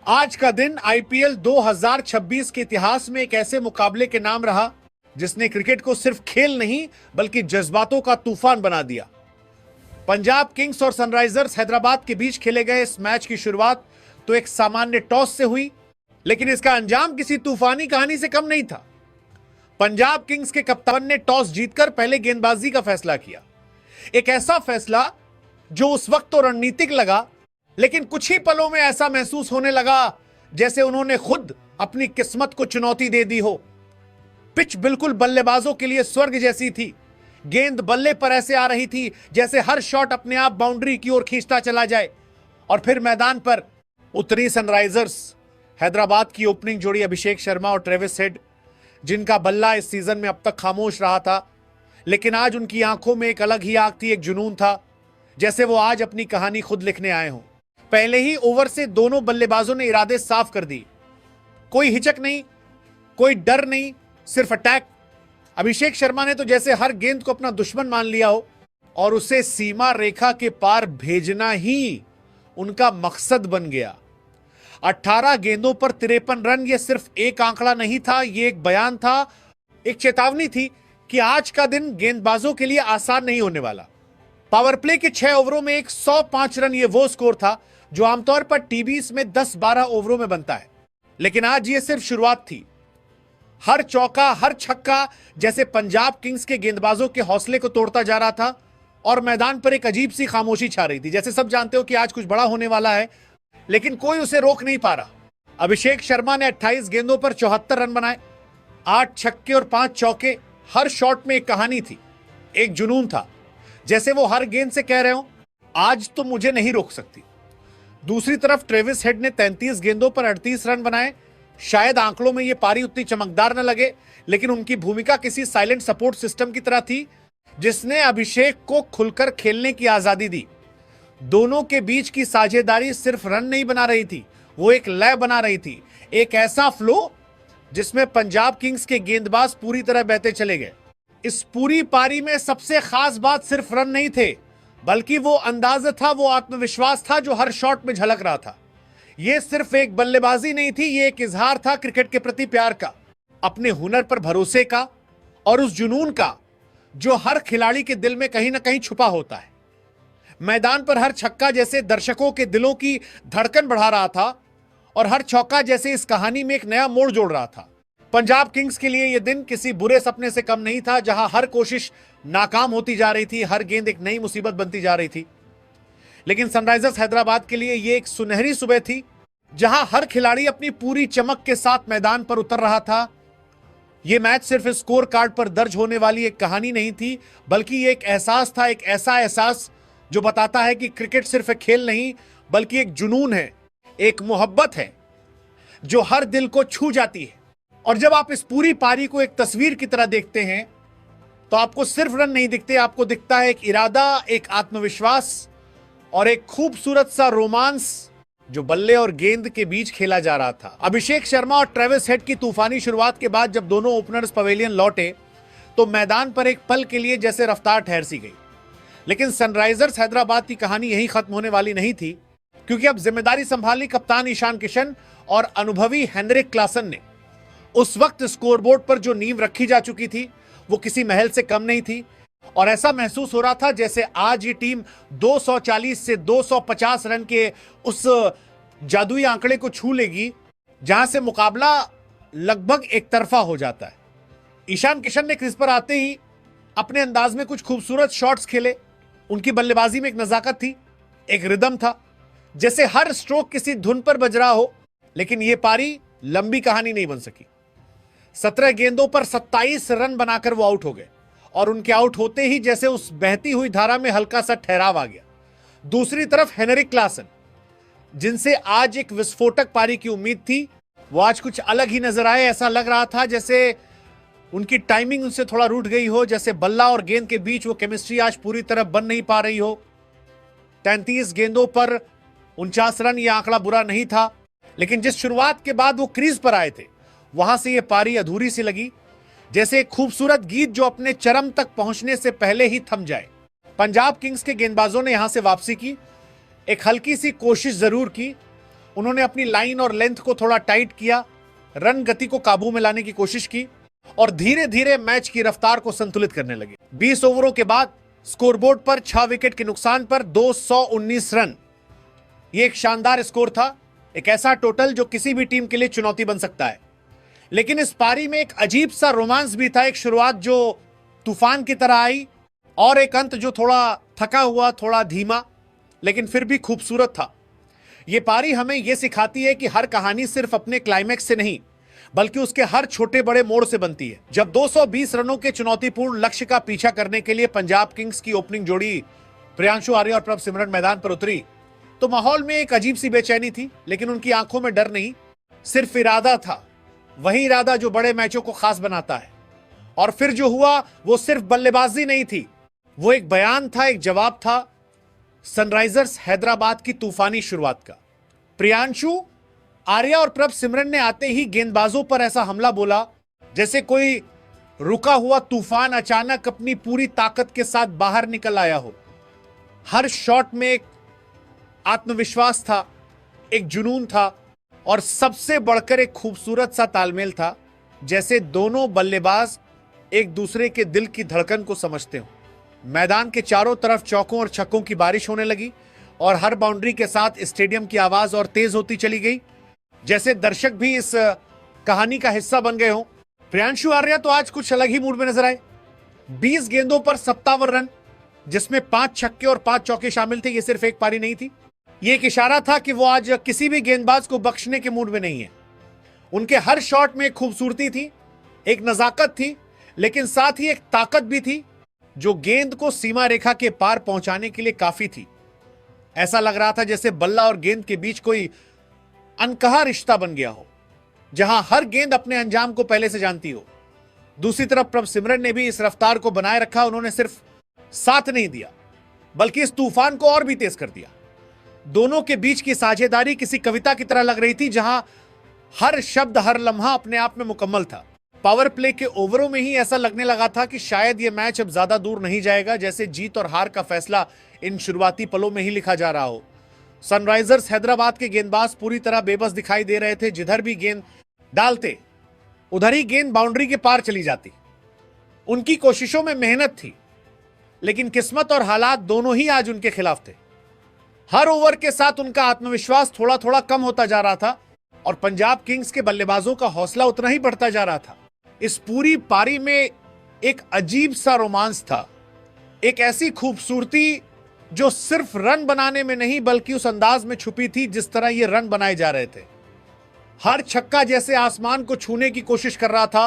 आज का दिन आईपीएल 2026 के इतिहास में एक ऐसे मुकाबले के नाम रहा जिसने क्रिकेट को सिर्फ खेल नहीं बल्कि जज्बातों का तूफान बना दिया। पंजाब किंग्स और सनराइजर्स हैदराबाद के बीच खेले गए इस मैच की शुरुआत तो एक सामान्य टॉस से हुई, लेकिन इसका अंजाम किसी तूफानी कहानी से कम नहीं था। पंजाब किंग्स के कप्तान ने टॉस जीतकर पहले गेंदबाजी का फैसला किया। एक ऐसा फैसला जो उस वक्त तो रणनीतिक लगा, लेकिन कुछ ही पलों में ऐसा महसूस होने लगा जैसे उन्होंने खुद अपनी किस्मत को चुनौती दे दी हो। पिच बिल्कुल बल्लेबाजों के लिए स्वर्ग जैसी थी। गेंद बल्ले पर ऐसे आ रही थी जैसे हर शॉट अपने आप बाउंड्री की ओर खींचता चला जाए। और फिर मैदान पर उतरी सनराइजर्स हैदराबाद की ओपनिंग जोड़ी अभिषेक शर्मा और ट्रेविस हेड, जिनका बल्ला इस सीजन में अब तक खामोश रहा था, लेकिन आज उनकी आंखों में एक अलग ही आग थी, एक जुनून था, जैसे वो आज अपनी कहानी खुद लिखने आए हों। पहले ही ओवर से दोनों बल्लेबाजों ने इरादे साफ कर दी। कोई हिचक नहीं, कोई डर नहीं, सिर्फ अटैक। अभिषेक शर्मा ने तो जैसे हर गेंद को अपना दुश्मन मान लिया हो और उसे सीमा रेखा के पार भेजना ही उनका मकसद बन गया। 18 गेंदों पर 53 रन, यह सिर्फ एक आंकड़ा नहीं था, यह एक बयान था, एक चेतावनी थी कि आज का दिन गेंदबाजों के लिए आसान नहीं होने वाला। पावर प्ले के 6 ओवरों में 105 रन, यह वो स्कोर था जो आमतौर पर टीवीज में 10-12 ओवरों में बनता है, लेकिन आज यह सिर्फ शुरुआत थी। हर चौका, हर छक्का जैसे पंजाब किंग्स के गेंदबाजों के हौसले को तोड़ता जा रहा था और मैदान पर एक अजीब सी खामोशी छा रही थी, जैसे सब जानते हो कि आज कुछ बड़ा होने वाला है, लेकिन कोई उसे रोक नहीं पा रहा। अभिषेक शर्मा ने 28 गेंदों पर 74 रन बनाए, 8 छक्के और 5 चौके। हर शॉट में एक कहानी थी, एक जुनून था, जैसे वो हर गेंद से कह रहे हो आज तो मुझे नहीं रोक सकती। दूसरी तरफ ट्रेविस हेड ने 33 गेंदों पर 38 रन बनाए। शायद आंकड़ों में यह पारी उतनी चमकदार न लगे, लेकिन उनकी भूमिका किसी साइलेंट सपोर्ट सिस्टम की तरह थी जिसने अभिषेक को खुलकर खेलने की आजादी दी। दोनों के बीच की साझेदारी सिर्फ रन नहीं बना रही थी, वो एक लय बना रही थी, एक ऐसा फ्लो जिसमें पंजाब किंग्स के गेंदबाज पूरी तरह बहते चले गए। इस पूरी पारी में सबसे खास बात सिर्फ रन नहीं थे, बल्कि वो अंदाज था, वो आत्मविश्वास था जो हर शॉट में झलक रहा था। ये सिर्फ एक बल्लेबाजी नहीं थी, ये एक इजहार था क्रिकेट के प्रति प्यार का, अपने हुनर पर भरोसे का और उस जुनून का जो हर खिलाड़ी के दिल में कहीं ना कहीं छुपा होता है। मैदान पर हर छक्का जैसे दर्शकों के दिलों की धड़कन बढ़ा रहा था और हर चौका जैसे इस कहानी में एक नया मोड़ जोड़ रहा था। पंजाब किंग्स के लिए यह दिन किसी बुरे सपने से कम नहीं था, जहां हर कोशिश नाकाम होती जा रही थी, हर गेंद एक नई मुसीबत बनती जा रही थी। लेकिन सनराइजर्स हैदराबाद के लिए यह एक सुनहरी सुबह थी, जहां हर खिलाड़ी अपनी पूरी चमक के साथ मैदान पर उतर रहा था। यह मैच सिर्फ स्कोर कार्ड पर दर्ज होने वाली एक कहानी नहीं थी, बल्कि यह एक एहसास था, एक ऐसा एहसास जो बताता है कि क्रिकेट सिर्फ एक खेल नहीं बल्कि एक जुनून है, एक मोहब्बत है जो हर दिल को छू जाती है। और जब आप इस पूरी पारी को एक तस्वीर की तरह देखते हैं तो आपको सिर्फ रन नहीं दिखते, आपको दिखता है एक इरादा, एक आत्मविश्वास और एक खूबसूरत सा रोमांस जो बल्ले और गेंद के बीच खेला जा रहा था। अभिषेक शर्मा और ट्रेविस हेड की तूफानी शुरुआत के बाद जब दोनों ओपनर्स पवेलियन लौटे तो मैदान पर एक पल के लिए जैसे रफ्तार ठहर सी गई। लेकिन सनराइजर्स हैदराबाद की कहानी यहीं खत्म होने वाली नहीं थी, क्योंकि अब जिम्मेदारी संभाली कप्तान ईशान किशन और अनुभवी हेनरिक क्लासन ने। उस वक्त स्कोरबोर्ड पर जो नींव रखी जा चुकी थी वो किसी महल से कम नहीं थी और ऐसा महसूस हो रहा था जैसे आज ये टीम 240 से 250 रन के उस जादुई आंकड़े को छू लेगी जहां से मुकाबला लगभग एक तरफा हो जाता है। ईशान किशन ने क्रीज पर आते ही अपने अंदाज में कुछ खूबसूरत शॉट्स खेले। उनकी बल्लेबाजी में एक नजाकत थी, एक रिदम था, जैसे हर स्ट्रोक किसी धुन पर बज रहा हो। लेकिन यह पारी लंबी कहानी नहीं बन सकी। 17 गेंदों पर 27 रन बनाकर वो आउट हो गए और उनके आउट होते ही जैसे उस बहती हुई धारा में हल्का सा ठहराव आ गया। दूसरी तरफ हेनरिक क्लासन, जिनसे आज एक विस्फोटक पारी की उम्मीद थी, वो आज कुछ अलग ही नजर आए। ऐसा लग रहा था जैसे उनकी टाइमिंग उनसे थोड़ा रूठ गई हो, जैसे बल्ला और गेंद के बीच वो केमिस्ट्री आज पूरी तरह बन नहीं पा रही हो। 33 गेंदों पर 49 रन, यह आंकड़ा बुरा नहीं था, लेकिन जिस शुरुआत के बाद वो क्रीज पर आए थे वहां से यह पारी अधूरी सी लगी, जैसे एक खूबसूरत गीत जो अपने चरम तक पहुंचने से पहले ही थम जाए। पंजाब किंग्स के गेंदबाजों ने यहां से वापसी की, एक हल्की सी कोशिश जरूर की, उन्होंने अपनी लाइन और लेंथ को थोड़ा टाइट किया, रन गति को काबू में लाने की कोशिश की और धीरे धीरे मैच की रफ्तार को संतुलित करने लगे। 20 ओवरों के बाद स्कोरबोर्ड पर 6 विकेट के नुकसान पर 219 रन। यह एक शानदार स्कोर था, एक ऐसा टोटल जो किसी भी टीम के लिए चुनौती बन सकता है। लेकिन इस पारी में एक अजीब सा रोमांस भी था, एक शुरुआत जो तूफान की तरह आई और एक अंत जो थोड़ा थका हुआ, थोड़ा धीमा, लेकिन फिर भी खूबसूरत था। यह पारी हमें यह सिखाती है कि हर कहानी सिर्फ अपने क्लाइमैक्स से नहीं बल्कि उसके हर छोटे बड़े मोड़ से बनती है। जब 220 रनों के चुनौतीपूर्ण लक्ष्य का पीछा करने के लिए पंजाब किंग्स की ओपनिंग जोड़ी प्रियांशु आर्या और प्रभ सिमरन मैदान पर उतरी तो माहौल में एक अजीब सी बेचैनी थी, लेकिन उनकी आंखों में डर नहीं, सिर्फ इरादा था। वही इरादा जो बड़े मैचों को खास बनाता है। और फिर जो हुआ वो सिर्फ बल्लेबाजी नहीं थी, वो एक बयान था, एक जवाब था सनराइजर्स हैदराबाद की तूफानी शुरुआत का। प्रियांशु आर्या और प्रभ सिमरन ने आते ही गेंदबाजों पर ऐसा हमला बोला जैसे कोई रुका हुआ तूफान अचानक अपनी पूरी ताकत के साथ बाहर निकल आया हो। हर शॉट में एक आत्मविश्वास था, एक जुनून था और सबसे बढ़कर एक खूबसूरत सा तालमेल था, जैसे दोनों बल्लेबाज एक दूसरे के दिल की धड़कन को समझते हो। मैदान के चारों तरफ चौकों और छक्कों की बारिश होने लगी और हर बाउंड्री के साथ स्टेडियम की आवाज और तेज होती चली गई, जैसे दर्शक भी इस कहानी का हिस्सा बन गए हों। प्रियांशु आर्या तो आज कुछ अलग ही मूड में नजर आए। 20 गेंदों पर 57 रन, जिसमें 5 छक्के और 5 चौके शामिल थे। यह सिर्फ एक पारी नहीं थी, यह एक इशारा था कि वो आज किसी भी गेंदबाज को बख्शने के मूड में नहीं है। उनके हर शॉट में एक खूबसूरती थी, एक नजाकत थी, लेकिन साथ ही एक ताकत भी थी जो गेंद को सीमा रेखा के पार पहुंचाने के लिए काफी थी। ऐसा लग रहा था जैसे बल्ला और गेंद के बीच कोई अनकहा रिश्ता बन गया हो, जहां हर गेंद अपने अंजाम को पहले से जानती हो। दूसरी तरफ प्रभ सिमरन ने भी इस रफ्तार को बनाए रखा। उन्होंने सिर्फ साथ नहीं दिया बल्कि इस तूफान को और भी तेज कर दिया। दोनों के बीच की साझेदारी किसी कविता की तरह लग रही थी, जहां हर शब्द, हर लम्हा अपने आप में मुकम्मल था। पावर प्ले के ओवरों में ही ऐसा लगने लगा था कि शायद यह मैच अब ज्यादा दूर नहीं जाएगा, जैसे जीत और हार का फैसला इन शुरुआती पलों में ही लिखा जा रहा हो। सनराइजर्स हैदराबाद के गेंदबाज पूरी तरह बेबस दिखाई दे रहे थे। जिधर भी गेंद डालते उधर ही गेंद बाउंड्री के पार चली जाती। उनकी कोशिशों में मेहनत थी, लेकिन किस्मत और हालात दोनों ही आज उनके खिलाफ थे। हर ओवर के साथ उनका आत्मविश्वास थोड़ा थोड़ा कम होता जा रहा था और पंजाब किंग्स के बल्लेबाजों का हौसला उतना ही बढ़ता जा रहा था। इस पूरी पारी में एक अजीब सा रोमांस था, एक ऐसी खूबसूरती जो सिर्फ रन बनाने में नहीं बल्कि उस अंदाज में छुपी थी जिस तरह ये रन बनाए जा रहे थे। हर छक्का जैसे आसमान को छूने की कोशिश कर रहा था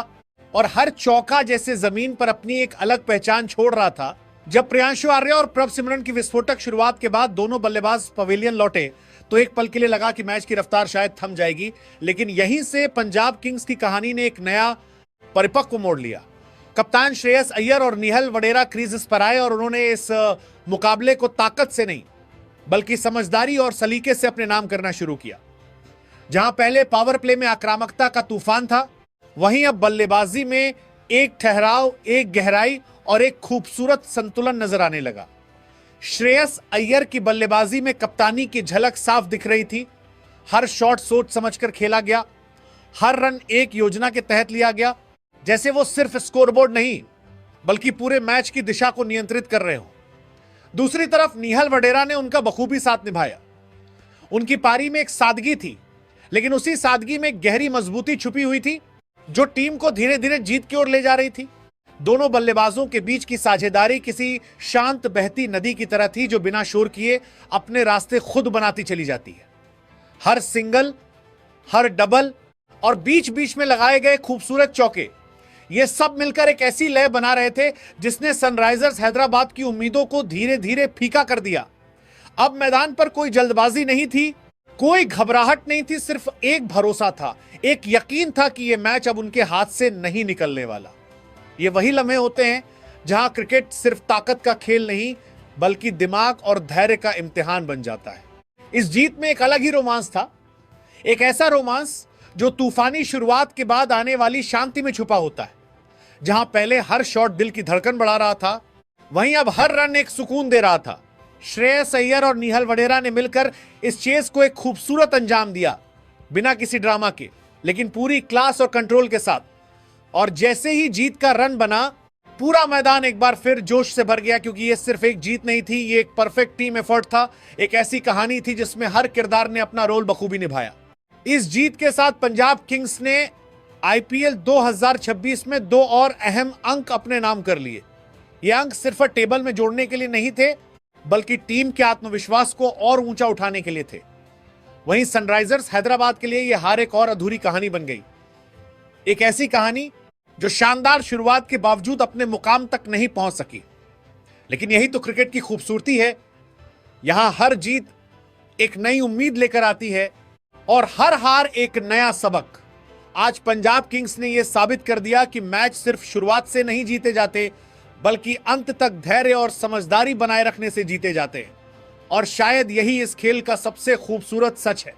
और हर चौका जैसे जमीन पर अपनी एक अलग पहचान छोड़ रहा था। जब प्रियांशु आर्या और प्रभ सिमरन की विस्फोटक शुरुआत के बाद दोनों बल्लेबाज पवेलियन लौटे तो एक पल के लिए लगा कि मैच की रफ्तार शायद थम जाएगी, लेकिन यहीं से पंजाब किंग्स की कहानी ने एक नया परिपक्व मोड़ लिया। कप्तान श्रेयस अय्यर और निहल वडेरा क्रीज पर आए और उन्होंने इस मुकाबले को ताकत से नहीं बल्कि समझदारी और सलीके से अपने नाम करना शुरू किया। जहां पहले पावर प्ले में आक्रामकता का तूफान था, वहीं अब बल्लेबाजी में एक ठहराव, एक गहराई और एक खूबसूरत संतुलन नजर आने लगा। श्रेयस अय्यर की बल्लेबाजी में कप्तानी की झलक साफ दिख रही थी। हर शॉट सोच समझकर खेला गया, हर रन एक योजना के तहत लिया गया, जैसे वो सिर्फ स्कोरबोर्ड नहीं बल्कि पूरे मैच की दिशा को नियंत्रित कर रहे हो। दूसरी तरफ निहल वडेरा ने उनका बखूबी साथ निभाया। उनकी पारी में एक सादगी थी, लेकिन उसी सादगी में गहरी मजबूती छुपी हुई थी जो टीम को धीरे धीरे जीत की ओर ले जा रही थी। दोनों बल्लेबाजों के बीच की साझेदारी किसी शांत बहती नदी की तरह थी जो बिना शोर किए अपने रास्ते खुद बनाती चली जाती है। हर सिंगल, हर डबल और बीच बीच में लगाए गए खूबसूरत चौके, ये सब मिलकर एक ऐसी लय बना रहे थे जिसने सनराइजर्स हैदराबाद की उम्मीदों को धीरे धीरे फीका कर दिया। अब मैदान पर कोई जल्दबाजी नहीं थी, कोई घबराहट नहीं थी, सिर्फ एक भरोसा था, एक यकीन था कि यह मैच अब उनके हाथ से नहीं निकलने वाला। ये वही लम्हे होते हैं जहां क्रिकेट सिर्फ ताकत का खेल नहीं बल्कि दिमाग और धैर्य का इम्तिहान बन जाता है। इस जीत में एक अलग ही रोमांस था, एक ऐसा रोमांस जो तूफानी शुरुआत के बाद आने वाली शांति में छुपा होता है। जहां पहले हर शॉट दिल की धड़कन बढ़ा रहा था, वहीं अब हर रन एक सुकून दे रहा था। श्रेयस अय्यर और नीहल वडेरा ने मिलकर इस चेस को एक खूबसूरत अंजाम दिया, बिना किसी ड्रामा के, लेकिन पूरी क्लास और कंट्रोल के साथ। और जैसे ही जीत का रन बना, पूरा मैदान एक बार फिर जोश से भर गया, क्योंकि ये सिर्फ एक जीत नहीं थी, ये एक परफेक्ट टीम एफर्ट था। एक ऐसी कहानी थी जिसमें हर किरदार ने अपना रोल बखूबी निभाया। इस जीत के साथ पंजाब किंग्स ने आईपीएल 2026 में 2 और अहम अंक अपने नाम कर लिए। ये अंक सिर्फ टेबल में जोड़ने के लिए नहीं थे, बल्कि टीम के आत्मविश्वास को और ऊंचा उठाने के लिए थे। वहीं सनराइजर्स हैदराबाद के लिए यह हार एक और अधूरी कहानी बन गई। एक ऐसी कहानी जो शानदार शुरुआत के बावजूद अपने मुकाम तक नहीं पहुंच सकी। लेकिन यही तो क्रिकेट की खूबसूरती है। यहां हर जीत एक नई उम्मीद लेकर आती है और हर हार एक नया सबक। आज पंजाब किंग्स ने यह साबित कर दिया कि मैच सिर्फ शुरुआत से नहीं जीते जाते, बल्कि अंत तक धैर्य और समझदारी बनाए रखने से जीते जाते हैं। और शायद यही इस खेल का सबसे खूबसूरत सच है।